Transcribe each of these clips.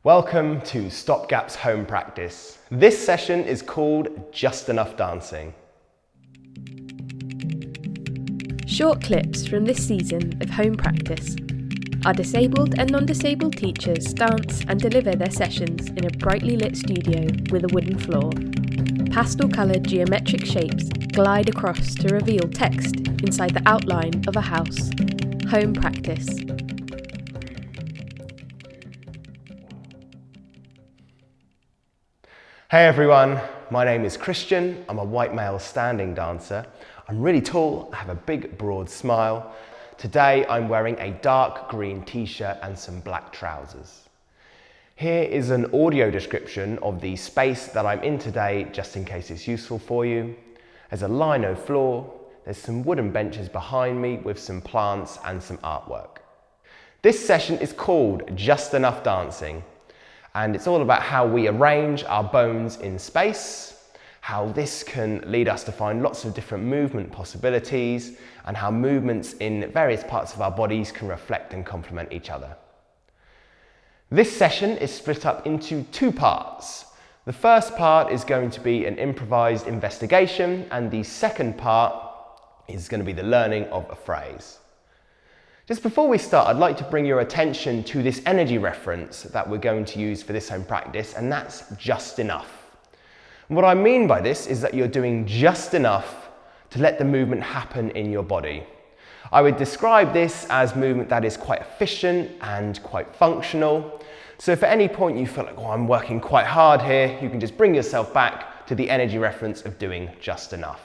Welcome to Stopgap's home practice. This session is called Just Enough Dancing. Short clips from this season of home practice. Our disabled and non-disabled teachers dance and deliver their sessions in a brightly lit studio with a wooden floor. Pastel-coloured geometric shapes glide across to reveal text inside the outline of a house. Home practice. Hey everyone, my name is Christian. I'm a white male standing dancer. I'm really tall, I have a big broad smile. Today I'm wearing a dark green t-shirt and some black trousers. Here is an audio description of the space that I'm in today, just in case it's useful for you. There's a lino floor, there's some wooden benches behind me with some plants and some artwork. This session is called Just Enough Dancing. And it's all about how we arrange our bones in space, how this can lead us to find lots of different movement possibilities, and how movements in various parts of our bodies can reflect and complement each other. This session is split up into two parts. The first part is going to be an improvised investigation, and the second part is going to be the learning of a phrase. Just before we start, I'd like to bring your attention to this energy reference that we're going to use for this home practice, and that's just enough. And what I mean by this is that you're doing just enough to let the movement happen in your body. I would describe this as movement that is quite efficient and quite functional. So if at any point you feel like, oh, I'm working quite hard here, you can just bring yourself back to the energy reference of doing just enough.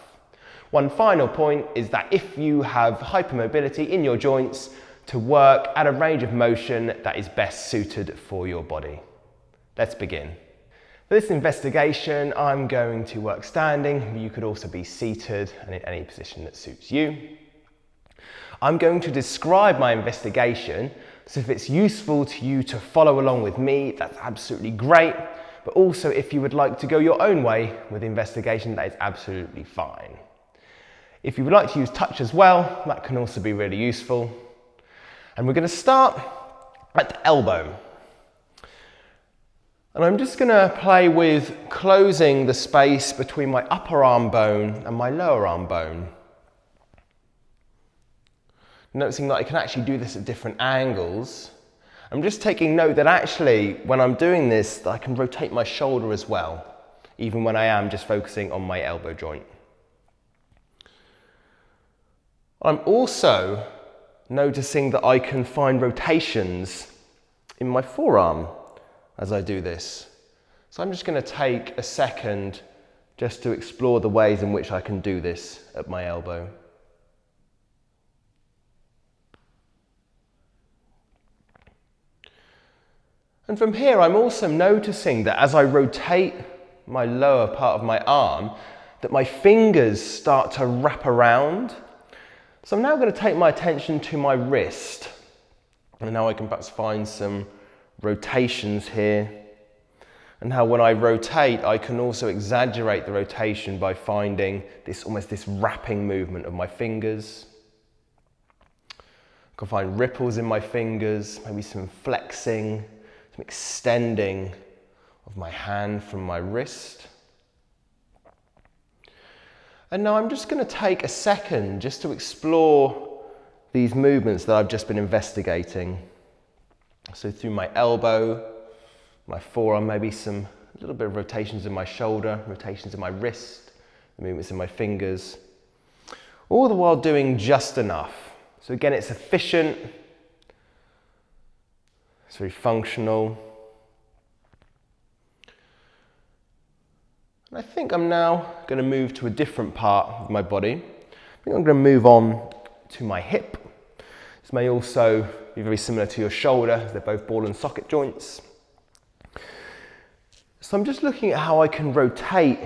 One final point is that if you have hypermobility in your joints, to work at a range of motion that is best suited for your body. Let's begin. For this investigation, I'm going to work standing. You could also be seated and in any position that suits you. I'm going to describe my investigation, so if it's useful to you to follow along with me, that's absolutely great. But also if you would like to go your own way with the investigation, that is absolutely fine. If you would like to use touch as well, that can also be really useful. And we're going to start at the elbow. And I'm just going to play with closing the space between my upper arm bone and my lower arm bone. Noticing that I can actually do this at different angles. I'm just taking note that actually, when I'm doing this, that I can rotate my shoulder as well, even when I am just focusing on my elbow joint. I'm also noticing that I can find rotations in my forearm as I do this. So I'm just going to take a second just to explore the ways in which I can do this at my elbow. And from here, I'm also noticing that as I rotate my lower part of my arm, that my fingers start to wrap around. So I'm now going to take my attention to my wrist. And now I can perhaps find some rotations here. And how when I rotate, I can also exaggerate the rotation by finding almost this wrapping movement of my fingers. I can find ripples in my fingers, maybe some flexing, some extending of my hand from my wrist. And now I'm just going to take a second just to explore these movements that I've just been investigating. So through my elbow, my forearm, maybe a little bit of rotations in my shoulder, rotations in my wrist, the movements in my fingers. All the while doing just enough. So again, it's efficient, it's very functional. I think I'm now going to move to a different part of my body. I think I'm going to move on to my hip. This may also be very similar to your shoulder, as they're both ball and socket joints. So I'm just looking at how I can rotate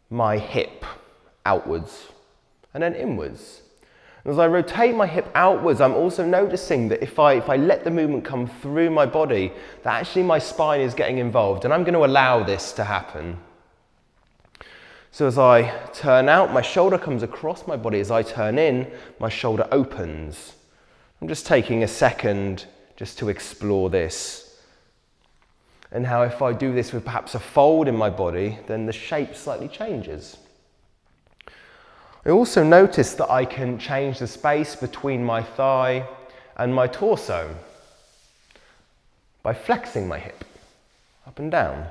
my hip outwards and then inwards. And as I rotate my hip outwards, I'm also noticing that if I let the movement come through my body, that actually my spine is getting involved, and I'm going to allow this to happen. So as I turn out, my shoulder comes across my body. As I turn in, my shoulder opens. I'm just taking a second just to explore this. and how if I do this with perhaps a fold in my body, then the shape slightly changes. I also noticed that I can change the space between my thigh and my torso by flexing my hip up and down.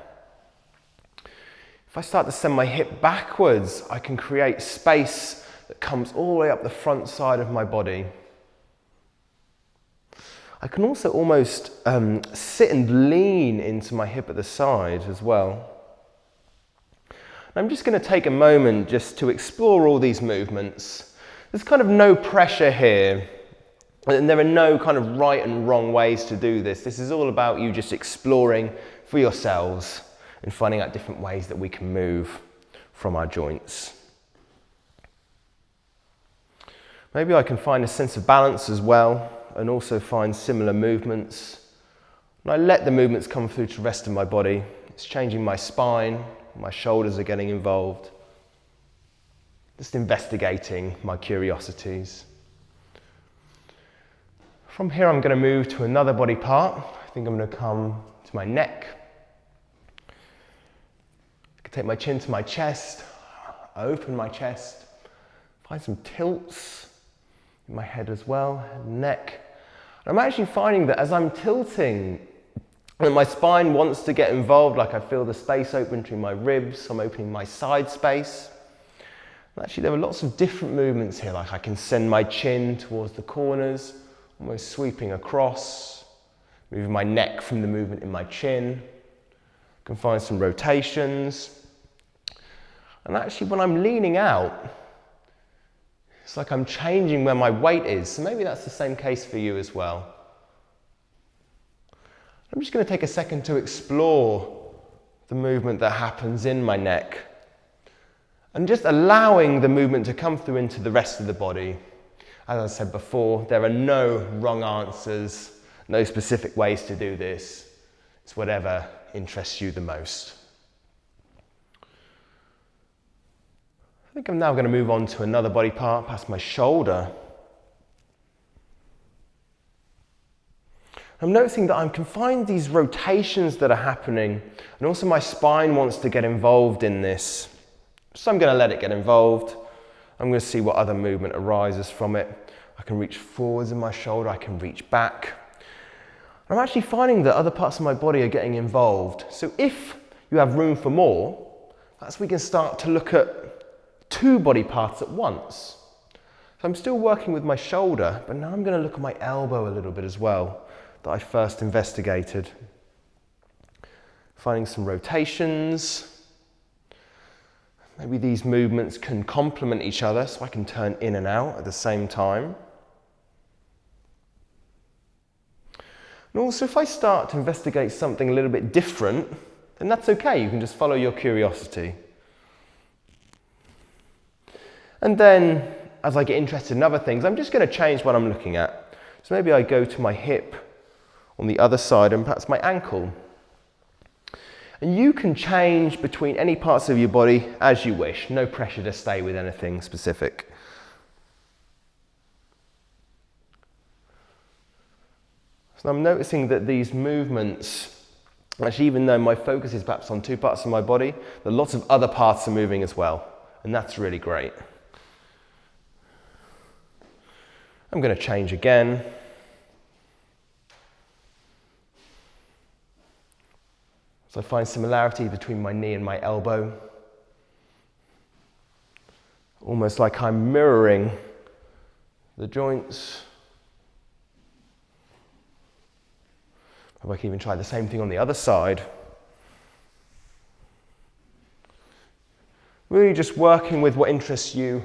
If I start to send my hip backwards, I can create space that comes all the way up the front side of my body. I can also almost sit and lean into my hip at the side as well. I'm just going to take a moment just to explore all these movements. There's kind of no pressure here, and there are no kind of right and wrong ways to do this. This is all about you just exploring for yourselves and finding out different ways that we can move from our joints. Maybe I can find a sense of balance as well, and also find similar movements. And I let the movements come through to the rest of my body. It's changing my spine, my shoulders are getting involved. Just investigating my curiosities. From here I'm going to move to another body part. I think I'm going to come to my neck. I can take my chin to my chest, open my chest, find some tilts in my head as well, neck. And I'm actually finding that as I'm tilting, and my spine wants to get involved, like I feel the space open between my ribs, I'm opening my side space. And actually there are lots of different movements here, like I can send my chin towards the corners, almost sweeping across, moving my neck from the movement in my chin. I can find some rotations. And actually when I'm leaning out, it's like I'm changing where my weight is. So maybe that's the same case for you as well. I'm just going to take a second to explore the movement that happens in my neck and just allowing the movement to come through into the rest of the body. As I said before, there are no wrong answers, no specific ways to do this. It's whatever interests you the most. I think I'm now going to move on to another body part, past my shoulder. I'm noticing that I can find these rotations that are happening, and also my spine wants to get involved in this. So I'm going to let it get involved. I'm going to see what other movement arises from it. I can reach forwards in my shoulder, I can reach back. I'm actually finding that other parts of my body are getting involved. So if you have room for more, perhaps we can start to look at two body parts at once. So I'm still working with my shoulder, but now I'm going to look at my elbow a little bit as well, that I first investigated. Finding some rotations. Maybe these movements can complement each other, so I can turn in and out at the same time. And also, if I start to investigate something a little bit different, then that's okay. You can just follow your curiosity. And then, as I get interested in other things, I'm just going to change what I'm looking at. So maybe I go to my hip on the other side and perhaps my ankle. And you can change between any parts of your body as you wish. No pressure to stay with anything specific. So I'm noticing that these movements, actually even though my focus is perhaps on two parts of my body, there are lots of other parts are moving as well. And that's really great. I'm going to change again. So I find similarity between my knee and my elbow. Almost like I'm mirroring the joints. Or I can even try the same thing on the other side. Really just working with what interests you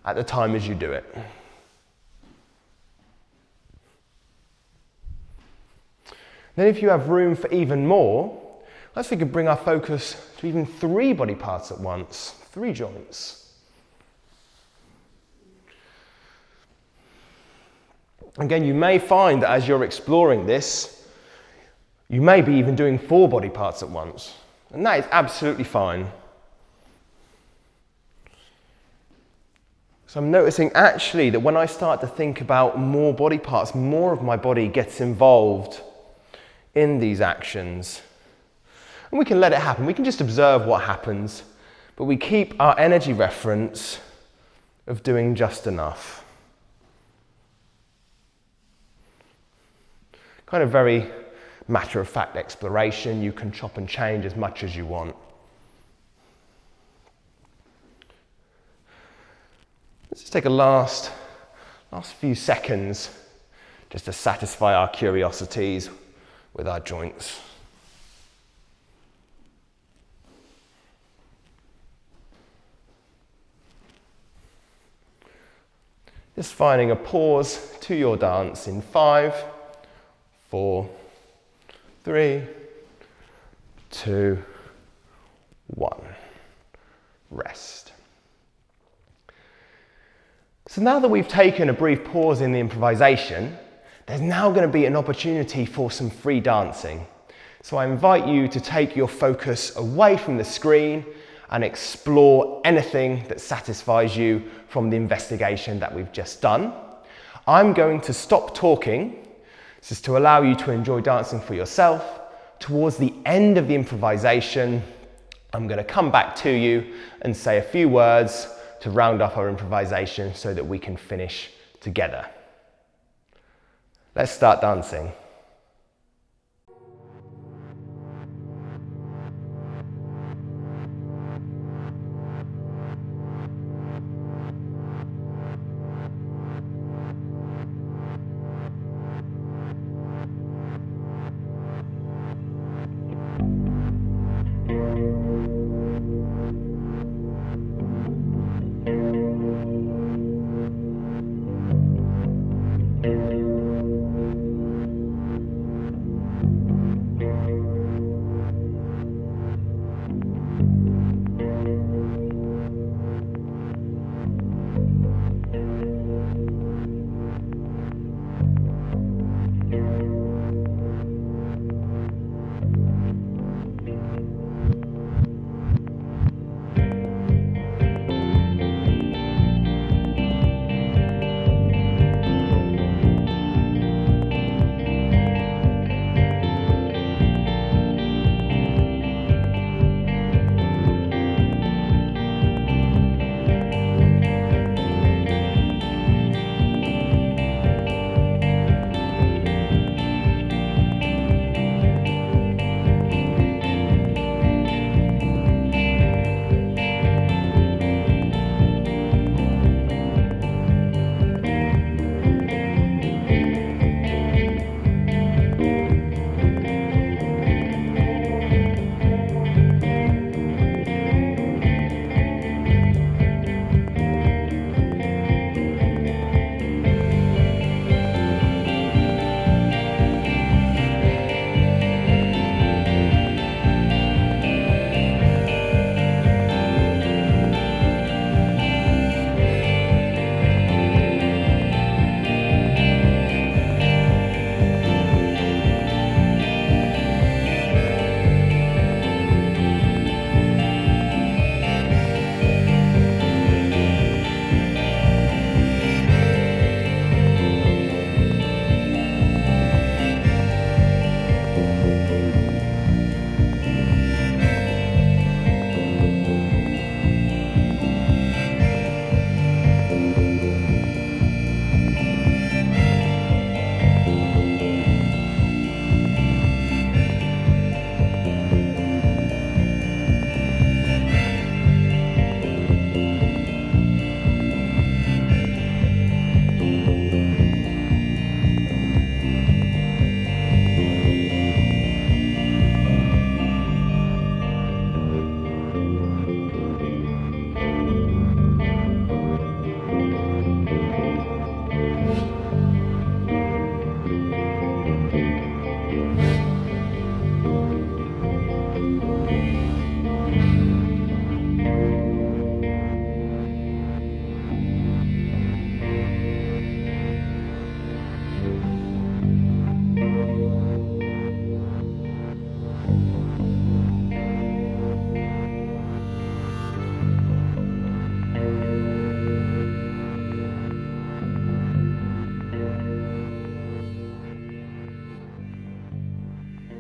at the time as you do it. Then if you have room for even more, let's see if we can bring our focus to even 3 body parts at once, 3 joints. Again, you may find that as you're exploring this, you may be even doing 4 body parts at once, and that is absolutely fine. So I'm noticing actually that when I start to think about more body parts, more of my body gets involved in these actions. And we can let it happen. We can just observe what happens, but we keep our energy reference of doing just enough. Kind of very matter-of-fact exploration. You can chop and change as much as you want. Let's just take a last few seconds just to satisfy our curiosities with our joints. Just finding a pause to your dance in 5, 4, 3, 2, 1. Rest. So now that we've taken a brief pause in the improvisation, there's now going to be an opportunity for some free dancing. So I invite you to take your focus away from the screen and explore anything that satisfies you from the investigation that we've just done. I'm going to stop talking. This is to allow you to enjoy dancing for yourself. Towards the end of the improvisation, I'm going to come back to you and say a few words to round up our improvisation so that we can finish together. Let's start dancing.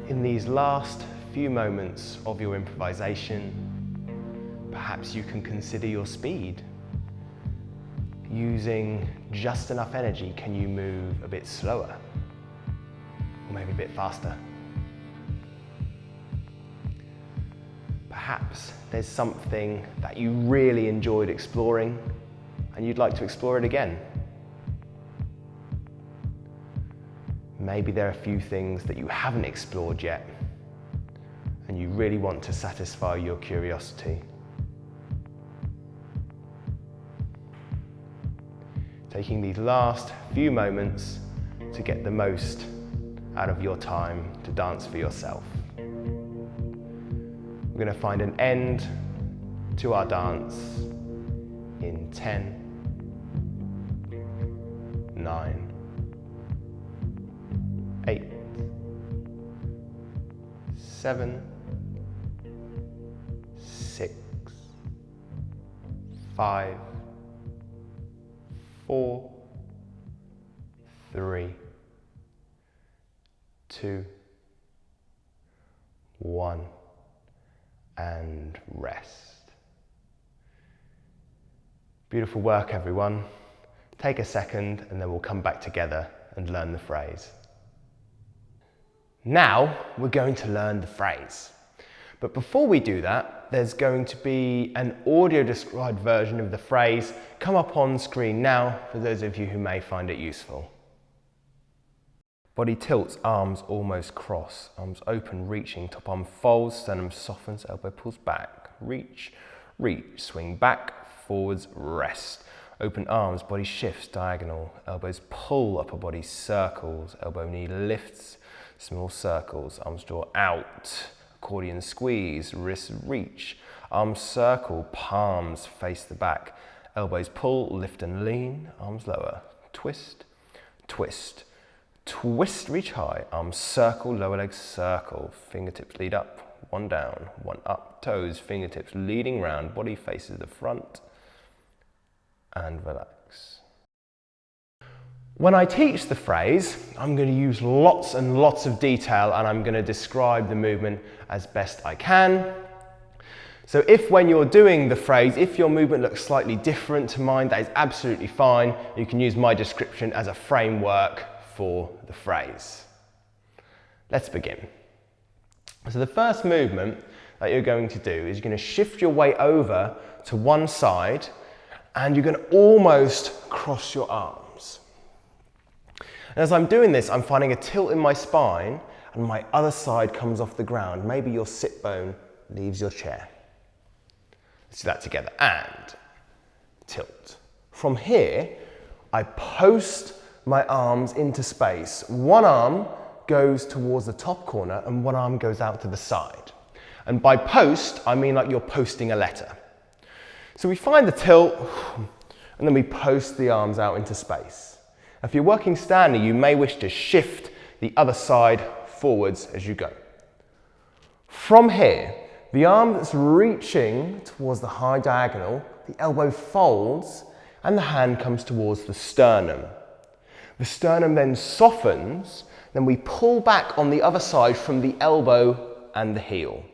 In these last few moments of your improvisation, perhaps you can consider your speed. Using just enough energy, can you move a bit slower? Or maybe a bit faster? Perhaps there's something that you really enjoyed exploring and you'd like to explore it again. Maybe there are a few things that you haven't explored yet and you really want to satisfy your curiosity. Taking these last few moments to get the most out of your time to dance for yourself. We're going to find an end to our dance in 10, 9, 8, 7, 6, 5, 4, 3, 2, 1, and rest. Beautiful work, everyone. Take a second and then we'll come back together and learn the phrase. Now we're going to learn the phrase. But before we do that, there's going to be an audio described version of the phrase come up on screen now for those of you who may find it useful. Body tilts, arms almost cross, arms open, reaching, top arm folds, sternum softens, elbow pulls back, reach, reach, swing back, forwards, rest. Open arms, body shifts, diagonal, elbows pull, upper body circles, elbow knee lifts, small circles, arms draw out, accordion squeeze, wrists reach, arms circle, palms face the back, elbows pull, lift and lean, arms lower, twist, twist, twist, reach high, arms circle, lower legs circle, fingertips lead up, one down, one up, toes, fingertips leading round, body faces the front, and relax. When I teach the phrase, I'm going to use lots and lots of detail and I'm going to describe the movement as best I can. So if when you're doing the phrase, if your movement looks slightly different to mine, that is absolutely fine. You can use my description as a framework for the phrase. Let's begin. So the first movement that you're going to do is you're going to shift your weight over to one side and you're going to almost cross your arms. And as I'm doing this, I'm finding a tilt in my spine and my other side comes off the ground. Maybe your sit bone leaves your chair. Let's do that together. And tilt. From here, I post my arms into space. One arm goes towards the top corner and one arm goes out to the side. And by post, I mean like you're posting a letter. So we find the tilt and then we post the arms out into space. If you're working standing, you may wish to shift the other side forwards as you go. From here, the arm that's reaching towards the high diagonal, the elbow folds and the hand comes towards the sternum. The sternum then softens, then we pull back on the other side from the elbow and the heel.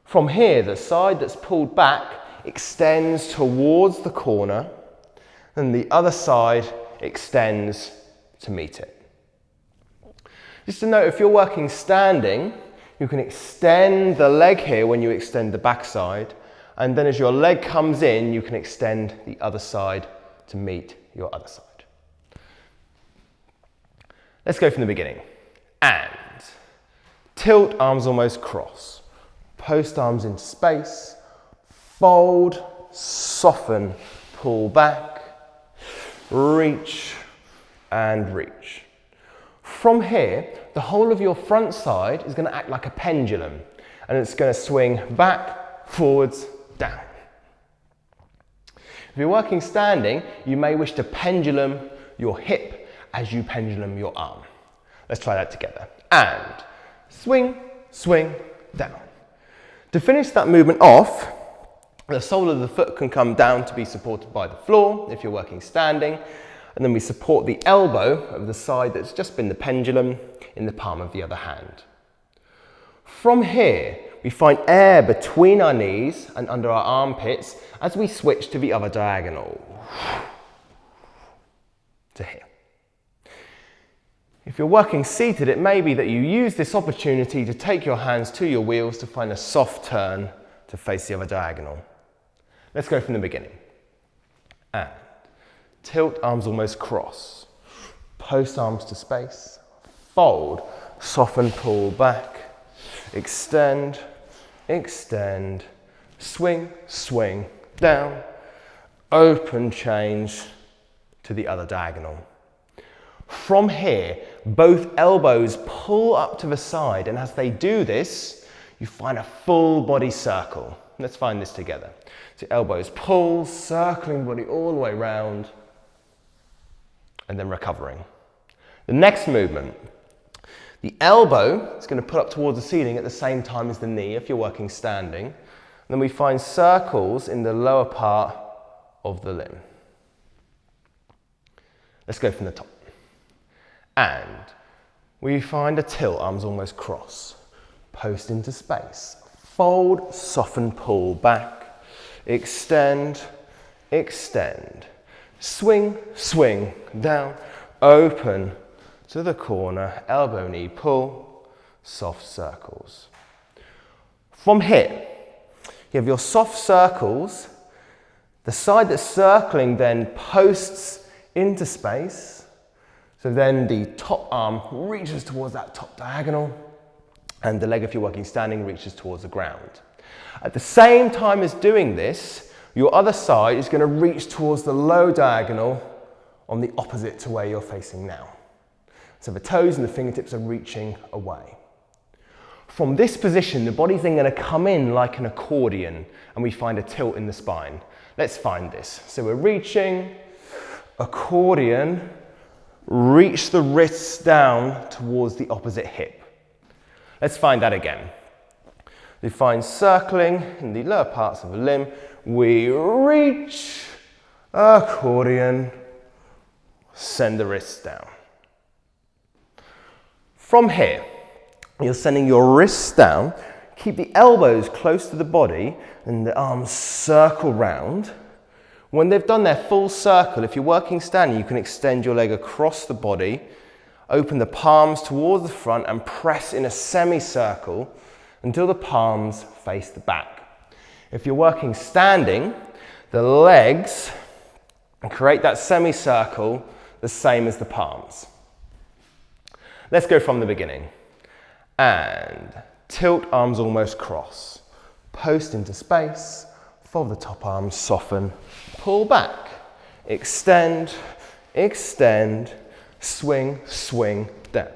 From here, the side that's pulled back extends towards the corner and the other side extends to meet it. Just a note, if you're working standing, you can extend the leg here when you extend the back side, and then as your leg comes in, you can extend the other side to meet your other side. Let's go from the beginning. And tilt, arms almost cross. Post arms into space. Fold, soften, pull back, reach and reach. From here, the whole of your front side is going to act like a pendulum and it's going to swing back, forwards, down. If you're working standing, you may wish to pendulum your hip as you pendulum your arm. Let's try that together. And swing, swing, down. To finish that movement off, the sole of the foot can come down to be supported by the floor if you're working standing, and then we support the elbow of the side that's just been the pendulum in the palm of the other hand. From here, we find air between our knees and under our armpits as we switch to the other diagonal. To here. If you're working seated, it may be that you use this opportunity to take your hands to your wheels to find a soft turn to face the other diagonal. Let's go from the beginning. And tilt, arms almost cross. Post arms to space. Fold, soften, pull back. Extend, extend. Swing, swing, down. Open, change to the other diagonal. From here, both elbows pull up to the side, and as they do this, you find a full body circle. Let's find this together. So elbows pull, circling body all the way round, and then recovering. The next movement, the elbow is going to put up towards the ceiling at the same time as the knee if you're working standing. And then we find circles in the lower part of the limb. Let's go from the top. And we find a tilt, arms almost cross. Post into space. Fold, soften, pull back. Extend, extend. Swing, swing, down. Open to the corner, elbow, knee, pull. Soft circles. From here, you have your soft circles. The side that's circling then posts into space. So then the top arm reaches towards that top diagonal, and the leg, if you're working standing, reaches towards the ground. At the same time as doing this, your other side is going to reach towards the low diagonal on the opposite to where you're facing now. So the toes and the fingertips are reaching away. From this position, the body's then going to come in like an accordion, and we find a tilt in the spine. Let's find this. So we're reaching, accordion, reach the wrists down towards the opposite hip. Let's find that again. We find circling in the lower parts of the limb. We reach, accordion, send the wrists down. From here, you're sending your wrists down. Keep the elbows close to the body and the arms circle round. When they've done their full circle, if you're working standing, you can extend your leg across the body, open the palms towards the front and press in a semicircle until the palms face the back. If you're working standing, the legs create that semicircle the same as the palms. Let's go from the beginning. And tilt, arms almost cross. Post into space, fold the top arms, soften, pull back, extend, extend, swing, swing, down.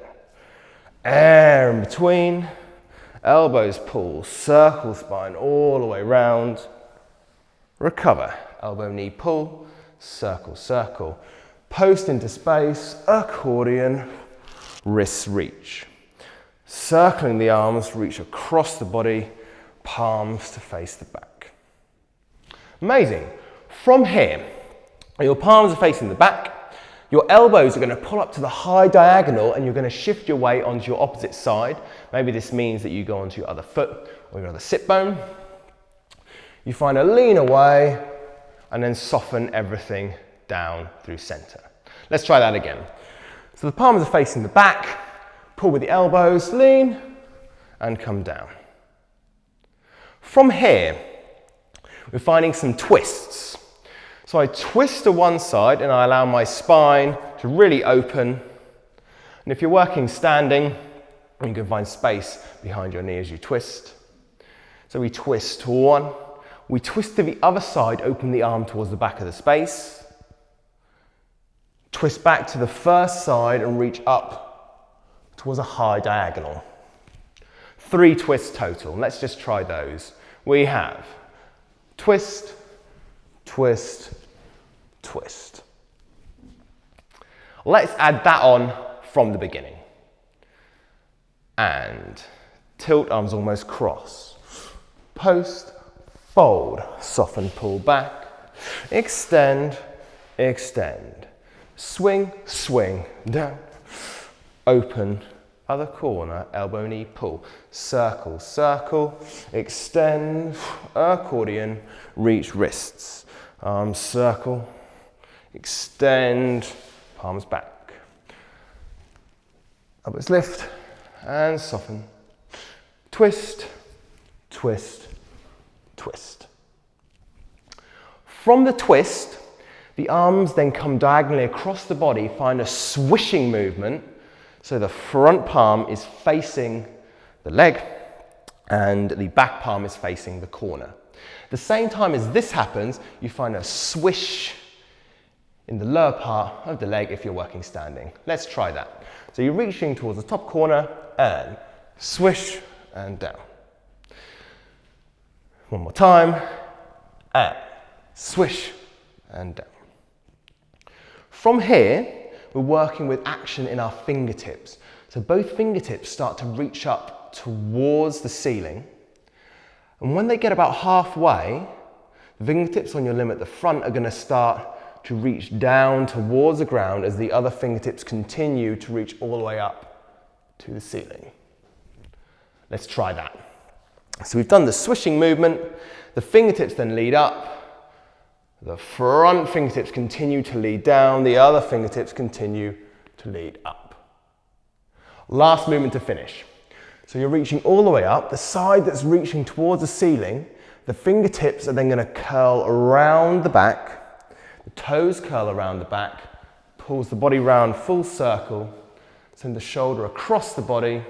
Air in between, elbows pull, circle spine all the way round. Recover, elbow, knee, pull, circle, circle. Post into space, accordion, wrists reach. Circling the arms, reach across the body, palms to face the back. Amazing. From here, your palms are facing the back, your elbows are going to pull up to the high diagonal and you're going to shift your weight onto your opposite side. Maybe this means that you go onto your other foot or your other sit bone. You find a lean away and then soften everything down through center. Let's try that again. So the palms are facing the back, pull with the elbows, lean and come down. From here, we're finding some twists. So I twist to one side and I allow my spine to really open. And if you're working standing, you can find space behind your knee as you twist. So we twist to one. We twist to the other side, open the arm towards the back of the space. Twist back to the first side and reach up towards a high diagonal. 3 twists total. Let's just try those. We have twist, twist, twist. Let's add that on from the beginning. And tilt, arms almost cross. Post, fold, soften, pull back. Extend, extend. Swing, swing, down. Open, other corner, elbow, knee, pull. Circle, circle, extend, accordion, reach wrists. Arms circle, extend, palms back. Elbows lift and soften. Twist, twist, twist. From the twist, the arms then come diagonally across the body, find a swishing movement. So the front palm is facing the leg and the back palm is facing the corner. At the same time as this happens, you find a swish in the lower part of the leg if you're working standing. Let's try that. So you're reaching towards the top corner and swish and down. One more time, and swish and down. From here, we're working with action in our fingertips. So both fingertips start to reach up towards the ceiling. And when they get about halfway, the fingertips on your limb at the front are going to start to reach down towards the ground as the other fingertips continue to reach all the way up to the ceiling. Let's try that. So we've done the swishing movement. The fingertips then lead up. The front fingertips continue to lead down, the other fingertips continue to lead up. Last movement to finish. So you're reaching all the way up, the side that's reaching towards the ceiling, the fingertips are then going to curl around the back, the toes curl around the back, pulls the body round full circle, send the shoulder across the body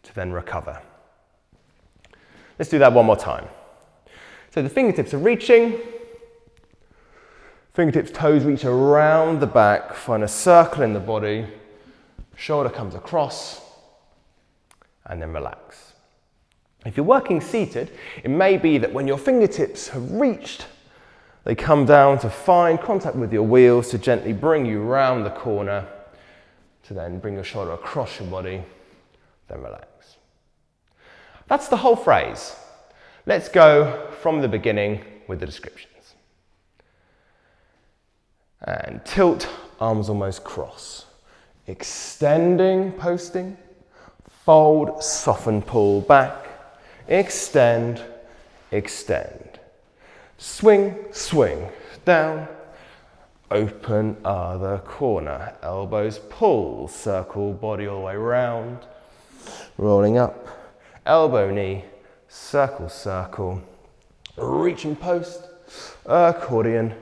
to then recover. Let's do that one more time. So the fingertips are reaching, fingertips, toes reach around the back, find a circle in the body, shoulder comes across, and then relax. If you're working seated, it may be that when your fingertips have reached, they come down to find contact with your wheels to gently bring you around the corner, to then bring your shoulder across your body, then relax. That's the whole phrase. Let's go from the beginning with the descriptions. And tilt, arms almost cross. Extending, posting. Fold, soften, pull back. Extend, extend. Swing, swing, down. Open other corner. Elbows pull, circle, body all the way round. Rolling up. Elbow, knee, circle, circle. Reach and post. Accordion.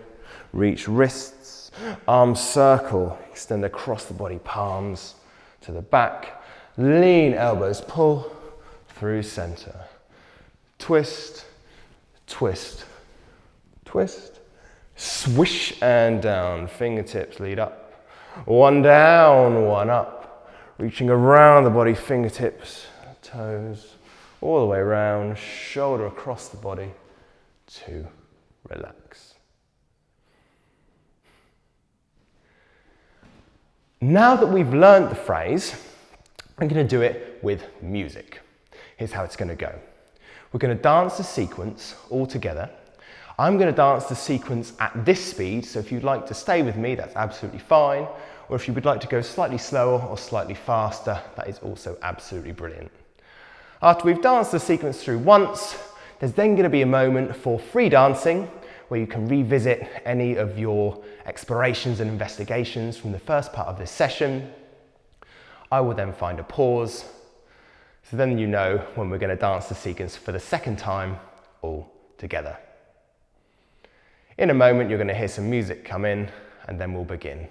Reach wrists. Arms circle. Extend across the body, palms to the back. Lean, elbows pull through center. Twist, twist, twist. Swish and down. Fingertips lead up. One down, one up. Reaching around the body, fingertips, toes, all the way around. Shoulder across the body to relax. Now that we've learned the phrase, I'm going to do it with music. Here's how it's going to go. We're going to dance the sequence all together. I'm going to dance the sequence at this speed, so if you'd like to stay with me, that's absolutely fine. Or if you would like to go slightly slower or slightly faster, that is also absolutely brilliant. After we've danced the sequence through once, there's then going to be a moment for free dancing, where you can revisit any of your explorations and investigations from the first part of this session. I will then find a pause, so then you know when we're going to dance the sequence for the second time all together. In a moment, you're going to hear some music come in, and then we'll begin.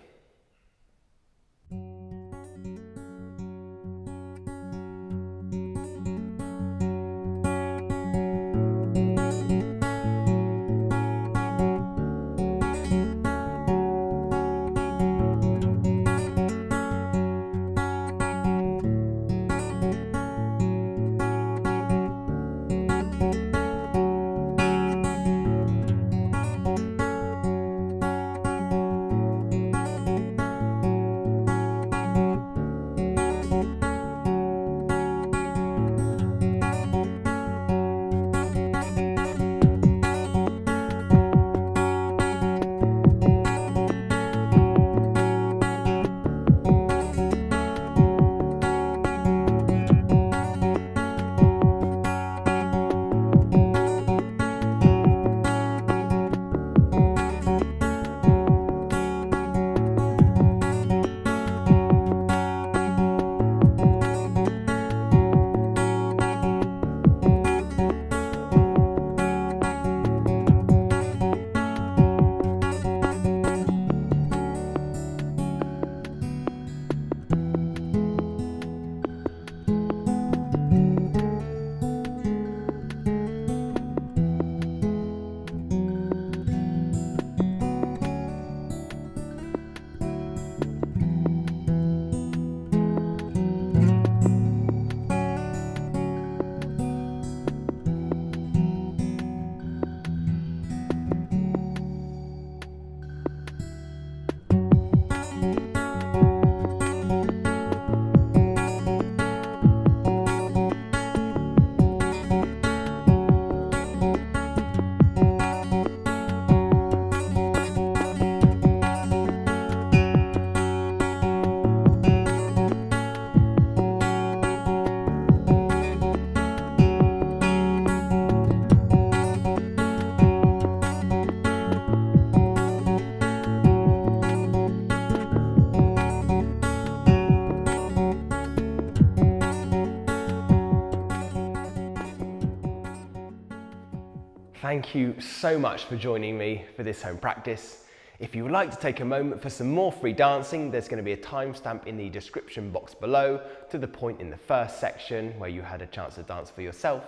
Thank you so much for joining me for this home practice. If you would like to take a moment for some more free dancing, there's going to be a timestamp in the description box below to the point in the first section where you had a chance to dance for yourself.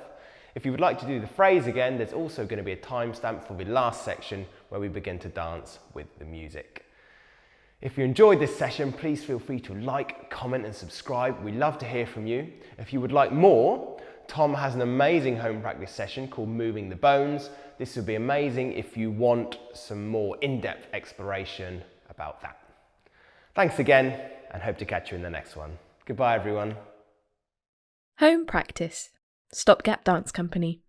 If you would like to do the phrase again, there's also going to be a timestamp for the last section where we begin to dance with the music. If you enjoyed this session, please feel free to like, comment and subscribe. We love to hear from you. If you would like more, Tom has an amazing home practice session called Moving the Bones. This would be amazing if you want some more in-depth exploration about that. Thanks again and hope to catch you in the next one. Goodbye everyone. Home Practice. Stopgap Dance Company.